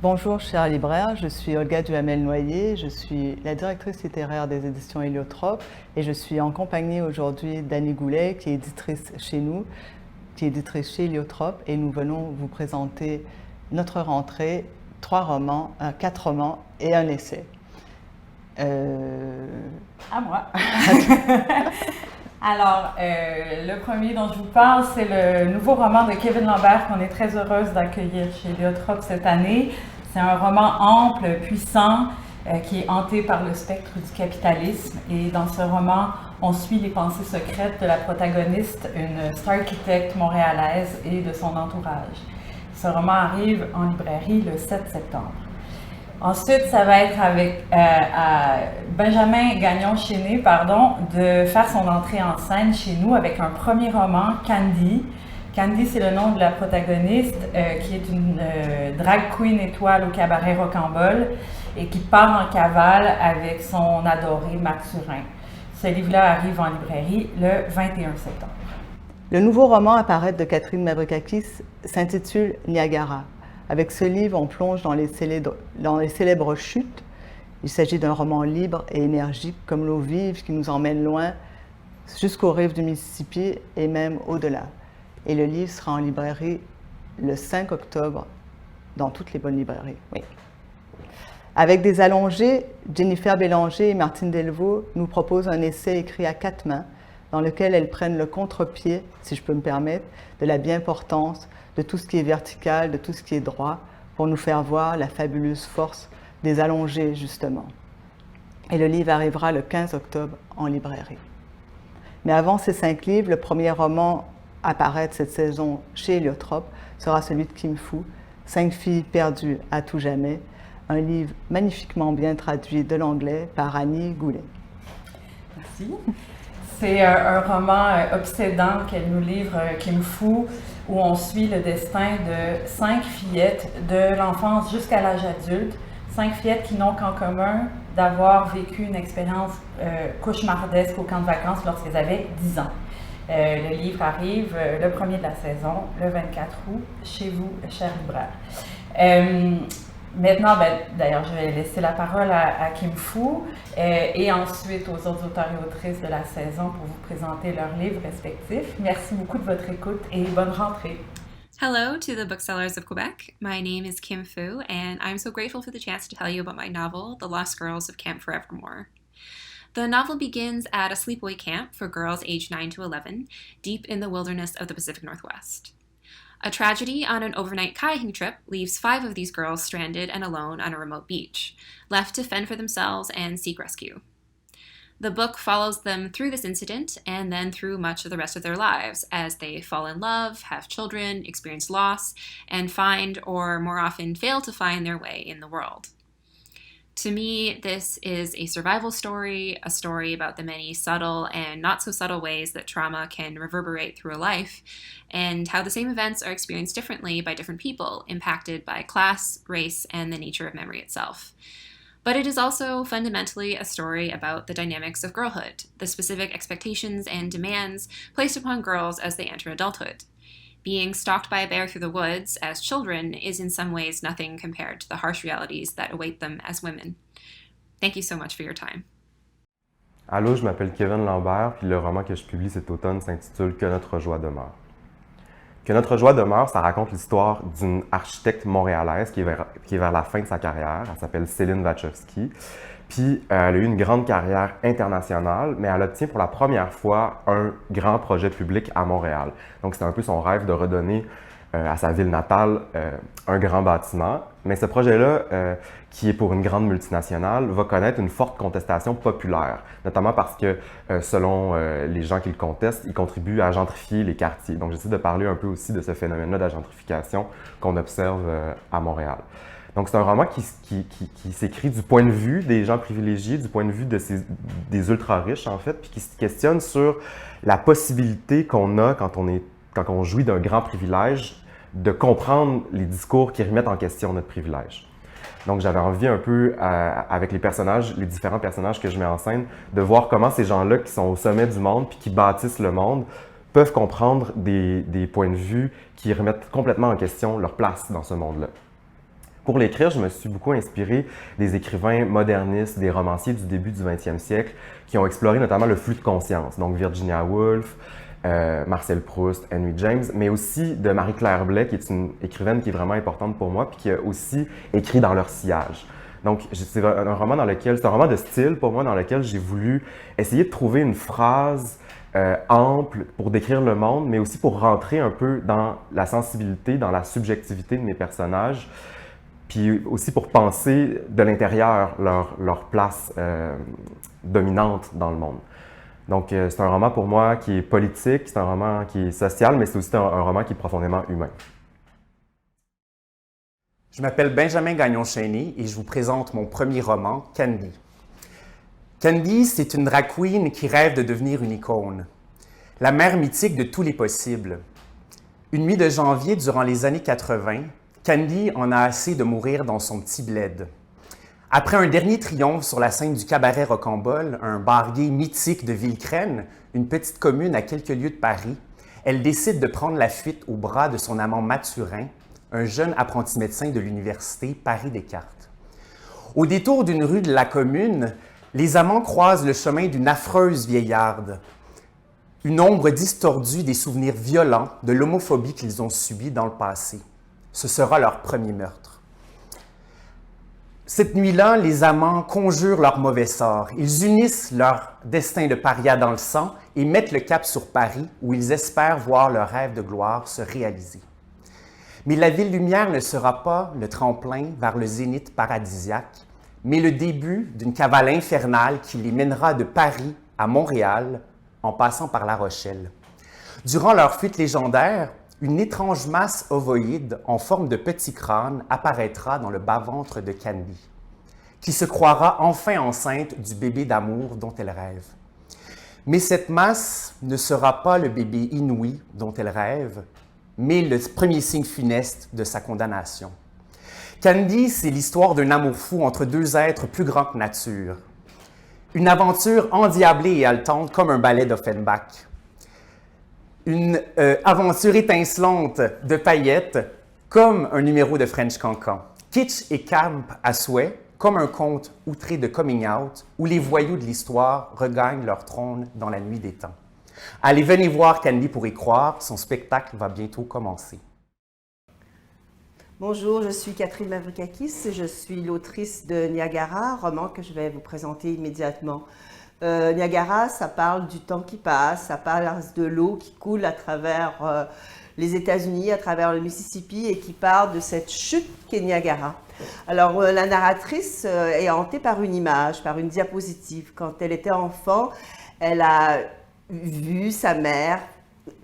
Bonjour chers libraires, je suis Olga Duhamel-Noyer, je suis la directrice littéraire des éditions Héliotrope et je suis en compagnie aujourd'hui d'Annie Goulet qui est éditrice chez nous, qui est éditrice chez Héliotrope, et nous venons vous présenter notre rentrée, 4 romans et un essai. À moi. Alors, le premier dont je vous parle, c'est le nouveau roman de Kevin Lambert qu'on est très heureuse d'accueillir chez Héliotrope cette année. C'est un roman ample, puissant, qui est hanté par le spectre du capitalisme. Et dans ce roman, on suit les pensées secrètes de la protagoniste, une star architecte montréalaise, et de son entourage. Ce roman arrive en librairie le 7 septembre. Ensuite, ça va être avec Benjamin Gagnon-Chéné, de faire son entrée en scène chez nous avec un premier roman, Candy. Candy, c'est le nom de la protagoniste, qui est une drag queen étoile au cabaret Rocambole et qui part en cavale avec son adoré Mathurin. Ce livre-là arrive en librairie le 21 septembre. Le nouveau roman à paraître de Catherine Mavrakakis s'intitule Niagara. Avec ce livre, on plonge dans les célèbres chutes. Il s'agit d'un roman libre et énergique, comme l'eau vive qui nous emmène loin, jusqu'aux rives du Mississippi et même au-delà. Et le livre sera en librairie le 5 octobre, dans toutes les bonnes librairies. Oui. Avec des allongés, Jennifer Bélanger et Martine Delvaux nous proposent un essai écrit à 4 mains, dans lequel elles prennent le contre-pied, si je peux me permettre, de la bien-portance, de tout ce qui est vertical, de tout ce qui est droit, pour nous faire voir la fabuleuse force des allongés, justement. Et le livre arrivera le 15 octobre en librairie. Mais avant ces 5 livres, le premier roman à paraître cette saison chez Héliotrope sera celui de Kim Fu, 5 filles perdues à tout jamais, un livre magnifiquement bien traduit de l'anglais par Annie Goulet. Merci. C'est un roman obsédant qu'elle nous livre, Kim Fu, où on suit le destin de 5 fillettes de l'enfance jusqu'à l'âge adulte. 5 fillettes qui n'ont qu'en commun d'avoir vécu une expérience cauchemardesque au camp de vacances lorsqu'elles avaient 10 ans. Le livre arrive, le premier de la saison, le 24 août, chez vous, chers libraires. Maintenant, d'ailleurs, je vais laisser la parole à Kim Fu et ensuite aux autres auteurs et autrices de la saison pour vous présenter leurs livres respectifs. Merci beaucoup de votre écoute et bonne rentrée. Hello to the booksellers of Quebec. My name is Kim Fu, and I'm so grateful for the chance to tell you about my novel, The Lost Girls of Camp Forevermore. The novel begins at a sleepaway camp for girls aged 9 to 11, deep in the wilderness of the Pacific Northwest. A tragedy on an overnight kayaking trip leaves 5 of these girls stranded and alone on a remote beach, left to fend for themselves and seek rescue. The book follows them through this incident and then through much of the rest of their lives as they fall in love, have children, experience loss, and find, or more often fail to find, their way in the world. To me, this is a survival story, a story about the many subtle and not so subtle ways that trauma can reverberate through a life, and how the same events are experienced differently by different people, impacted by class, race, and the nature of memory itself. But it is also fundamentally a story about the dynamics of girlhood, the specific expectations and demands placed upon girls as they enter adulthood. Being stalked by a bear through the woods as children is in some ways nothing compared to the harsh realities that await them as women. Thank you so much for your time. Allô, je m'appelle Kevin Lambert, puis le roman que je publie cet automne s'intitule Que notre joie demeure. Que notre joie demeure, ça raconte l'histoire d'une architecte montréalaise qui est vers la fin de sa carrière. Elle s'appelle Céline Wachowski. Puis elle a eu une grande carrière internationale, mais elle obtient pour la première fois un grand projet public à Montréal. Donc c'est un peu son rêve de redonner à sa ville natale un grand bâtiment. Mais ce projet-là, qui est pour une grande multinationale, va connaître une forte contestation populaire, notamment parce que, selon les gens qui le contestent, il contribue à gentrifier les quartiers. Donc j'essaie de parler un peu aussi de ce phénomène-là de la gentrification qu'on observe à Montréal. Donc c'est un roman qui s'écrit du point de vue des gens privilégiés, du point de vue des ultra-riches en fait, puis qui se questionne sur la possibilité qu'on a quand on jouit d'un grand privilège, de comprendre les discours qui remettent en question notre privilège. Donc j'avais envie un peu, avec les différents personnages que je mets en scène, de voir comment ces gens-là qui sont au sommet du monde puis qui bâtissent le monde peuvent comprendre des points de vue qui remettent complètement en question leur place dans ce monde-là. Pour l'écrire, je me suis beaucoup inspiré des écrivains modernistes, des romanciers du début du 20e siècle qui ont exploré notamment le flux de conscience, donc Virginia Woolf, Marcel Proust, Henry James, mais aussi de Marie-Claire Blais, qui est une écrivaine qui est vraiment importante pour moi, puis qui a aussi écrit dans leur sillage. Donc, c'est un roman c'est un roman de style pour moi, dans lequel j'ai voulu essayer de trouver une phrase ample pour décrire le monde, mais aussi pour rentrer un peu dans la sensibilité, dans la subjectivité de mes personnages, puis aussi pour penser de l'intérieur leur place dominante dans le monde. Donc, c'est un roman pour moi qui est politique, c'est un roman qui est social, mais c'est aussi un roman qui est profondément humain. Je m'appelle Benjamin Gagnon-Chénier et je vous présente mon premier roman, Candy. Candy, c'est une drag queen qui rêve de devenir une icône, la mère mythique de tous les possibles. Une nuit de janvier durant les années 80, Candy en a assez de mourir dans son petit bled. Après un dernier triomphe sur la scène du cabaret Rocambole, un bar gay mythique de Villecrène, une petite commune à quelques lieues de Paris, elle décide de prendre la fuite au bras de son amant Mathurin, un jeune apprenti médecin de l'université Paris-Descartes. Au détour d'une rue de la commune, les amants croisent le chemin d'une affreuse vieillarde, une ombre distordue des souvenirs violents de l'homophobie qu'ils ont subie dans le passé. Ce sera leur premier meurtre. Cette nuit-là, les amants conjurent leur mauvais sort. Ils unissent leur destin de paria dans le sang et mettent le cap sur Paris, où ils espèrent voir leur rêve de gloire se réaliser. Mais la ville lumière ne sera pas le tremplin vers le zénith paradisiaque, mais le début d'une cavale infernale qui les mènera de Paris à Montréal, en passant par La Rochelle. Durant leur fuite légendaire, une étrange masse ovoïde en forme de petit crâne apparaîtra dans le bas-ventre de Candy, qui se croira enfin enceinte du bébé d'amour dont elle rêve. Mais cette masse ne sera pas le bébé inouï dont elle rêve, mais le premier signe funeste de sa condamnation. Candy, c'est l'histoire d'un amour fou entre deux êtres plus grands que nature. Une aventure endiablée et haletante comme un ballet d'Offenbach. Une aventure étincelante de paillettes, comme un numéro de French Cancan. Kitsch et camp à souhait, comme un conte outré de coming out, où les voyous de l'histoire regagnent leur trône dans la nuit des temps. Allez, venez voir Candy pour y croire, son spectacle va bientôt commencer. Bonjour, je suis Catherine Mavrikakis, je suis l'autrice de Niagara, roman que je vais vous présenter immédiatement. Niagara, ça parle du temps qui passe, ça parle de l'eau qui coule à travers les États-Unis, à travers le Mississippi et qui parle de cette chute qu'est Niagara. Alors, la narratrice est hantée par une image, par une diapositive. Quand elle était enfant, elle a vu sa mère,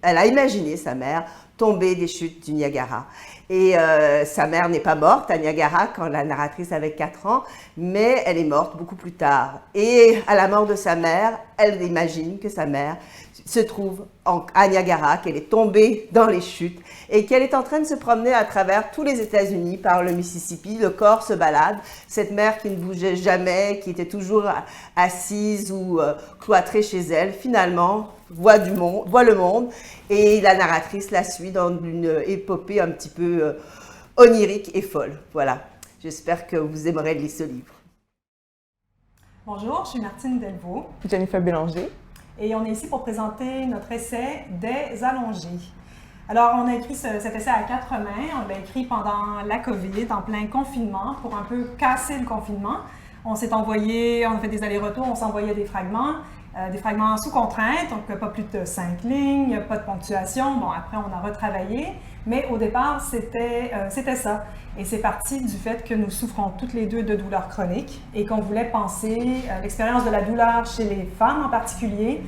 elle a imaginé sa mère tomber des chutes du Niagara. Et sa mère n'est pas morte à Niagara quand la narratrice avait 4 ans, mais elle est morte beaucoup plus tard. Et à la mort de sa mère, elle imagine que sa mère se trouve à Niagara, qu'elle est tombée dans les chutes et qu'elle est en train de se promener à travers tous les États-Unis par le Mississippi. Le corps se balade. Cette mère qui ne bougeait jamais, qui était toujours assise ou cloîtrée chez elle, finalement voit le monde et la narratrice la suit dans une épopée un petit peu onirique et folle. Voilà, j'espère que vous aimerez lire ce livre. Bonjour, je suis Martine Delvaux. Jennifer Bélanger. Et on est ici pour présenter notre essai « Des allongés ». Alors, on a écrit cet essai à 4 mains. On l'a écrit pendant la COVID, en plein confinement, pour un peu casser le confinement. On s'est envoyé, on a fait des allers-retours, on s'envoyait des fragments sous contrainte, donc pas plus de 5 lignes, pas de ponctuation. Bon, après, on a retravaillé, mais au départ, c'était ça. Et c'est parti du fait que nous souffrons toutes les deux de douleurs chroniques et qu'on voulait penser l'expérience de la douleur chez les femmes en particulier,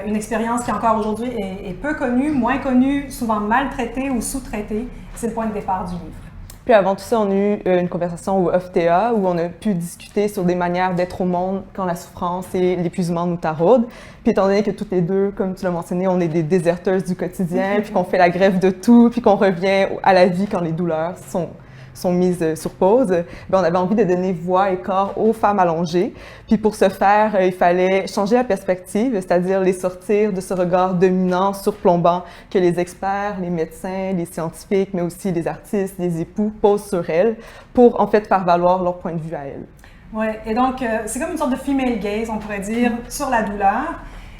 une expérience qui encore aujourd'hui est peu connue, moins connue, souvent maltraitée ou sous-traitée. C'est le point de départ du livre. Puis avant tout ça, on a eu une conversation au FTA où on a pu discuter sur des manières d'être au monde quand la souffrance et l'épuisement nous taraudent. Puis étant donné que toutes les deux, comme tu l'as mentionné, on est des déserteuses du quotidien, puis qu'on fait la grève de tout, puis qu'on revient à la vie quand les douleurs sont sont mises sur pause, on avait envie de donner voix et corps aux femmes allongées. Puis pour ce faire, il fallait changer la perspective, c'est-à-dire les sortir de ce regard dominant, surplombant que les experts, les médecins, les scientifiques, mais aussi les artistes, les époux posent sur elles pour en fait faire valoir leur point de vue à elles. Oui, et donc c'est comme une sorte de female gaze, on pourrait dire, sur la douleur.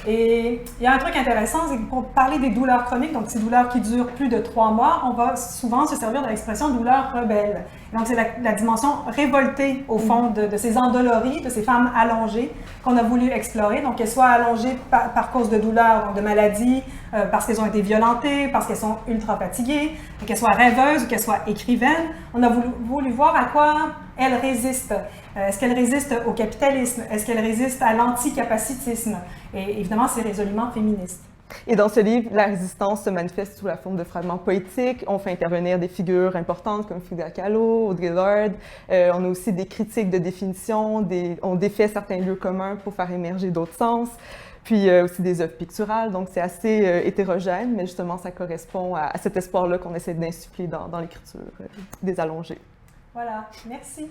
Et il y a un truc intéressant, c'est que pour parler des douleurs chroniques, donc ces douleurs qui durent plus de 3 mois, on va souvent se servir de l'expression douleur rebelle. Et donc c'est la dimension révoltée, au fond, de ces endolories, de ces femmes allongées qu'on a voulu explorer. Donc qu'elles soient allongées par cause de douleurs, de maladies, parce qu'elles ont été violentées, parce qu'elles sont ultra fatiguées, qu'elles soient rêveuses ou qu'elles soient écrivaines. On a voulu voir à quoi elles résistent. Est-ce qu'elles résistent au capitalisme? Est-ce qu'elles résistent à l'anticapacitisme? Et évidemment, c'est résolument féministe. Et dans ce livre, la résistance se manifeste sous la forme de fragments poétiques. On fait intervenir des figures importantes comme Frida Kahlo, Audre Lorde. On a aussi des critiques de définition, on défait certains lieux communs pour faire émerger d'autres sens. Puis aussi des œuvres picturales, donc c'est assez hétérogène, mais justement ça correspond à cet espoir-là qu'on essaie d'insuffler dans l'écriture des allongés. Voilà, merci.